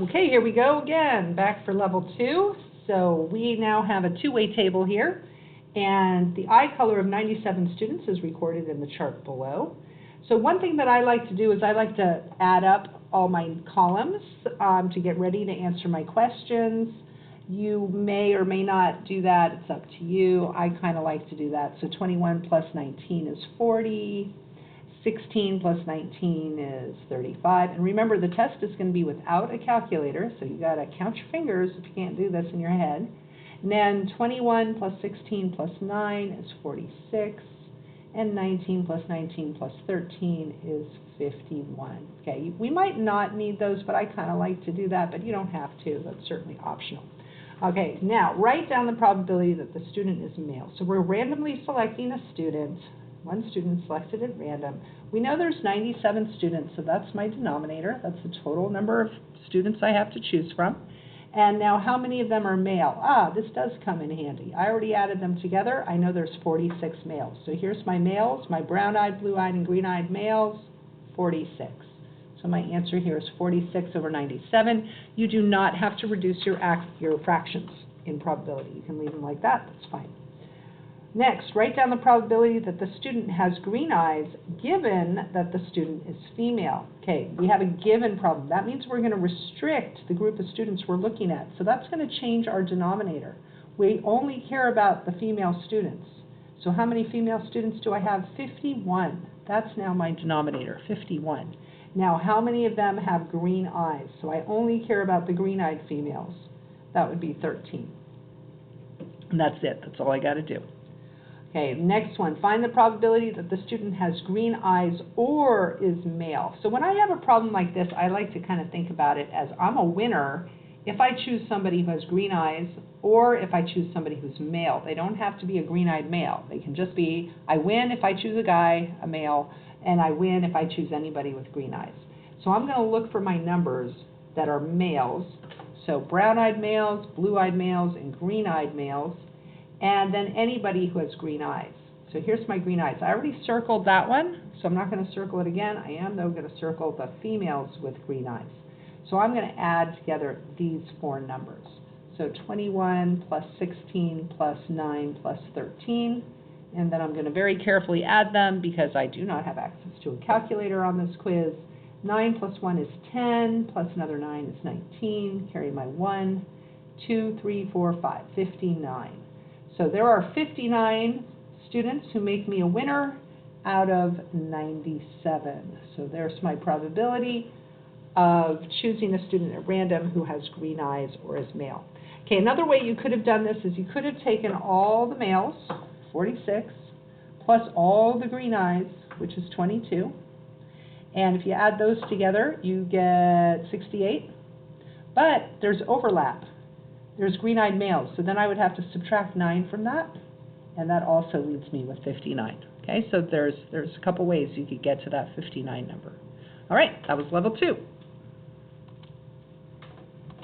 Okay, here we go again, back for level 2. So we now have a two-way table here, and the eye color of 97 students is recorded in the chart below. So one thing that I like to do is I like to add up all my columns to get ready to answer my questions. You may or may not do that, it's up to you. I kind of like to do that. So 21 plus 19 is 40. 16 plus 19 is 35. And remember, the test is going to be without a calculator, so you got to count your fingers if you can't do this in your head. And then 21 plus 16 plus 9 is 46. And 19 plus 19 plus 13 is 51. Okay, we might not need those, but I kind of like to do that, but you don't have to. That's certainly optional. Okay, now write down the probability that the student is male. So we're randomly selecting a student. One student selected at random. We know there's 97 students, so that's my denominator. That's the total number of students I have to choose from. And now how many of them are male? This does come in handy. I already added them together. I know there's 46 males. So here's my males, my brown-eyed, blue-eyed, and green-eyed males, 46. So my answer here is 46 over 97. You do not have to reduce your fractions in probability. You can leave them like that. That's fine. Next, write down the probability that the student has green eyes given that the student is female. Okay, we have a given problem. That means we're going to restrict the group of students we're looking at. So that's going to change our denominator. We only care about the female students. So how many female students do I have? 51. That's now my denominator, 51. Now, how many of them have green eyes? So I only care about the green-eyed females. That would be 13. And that's it. That's all I got to do. Okay, next one. Find the probability that the student has green eyes or is male. So when I have a problem like this, I like to kind of think about it as I'm a winner if I choose somebody who has green eyes or if I choose somebody who's male. They don't have to be a green-eyed male. They can just be, I win if I choose a guy, a male, and I win if I choose anybody with green eyes. So I'm going to look for my numbers that are males. So brown-eyed males, blue-eyed males, and green-eyed males. And then anybody who has green eyes. So here's my green eyes. I already circled that one, so I'm not going to circle it again. I am, though, going to circle the females with green eyes. So I'm going to add together these four numbers. So 21 plus 16 plus 9 plus 13. And then I'm going to very carefully add them because I do not have access to a calculator on this quiz. 9 plus 1 is 10, plus another 9 is 19. Carry my 1, 2, 3, 4, 5, 59. So there are 59 students who make me a winner out of 97. So there's my probability of choosing a student at random who has green eyes or is male. Okay, another way you could have done this is you could have taken all the males, 46, plus all the green eyes, which is 22. And if you add those together, you get 68. But there's overlap. There's green-eyed males, so then I would have to subtract 9 from that, and that also leaves me with 59. Okay, so there's a couple ways you could get to that 59 number. All right, that was level 2.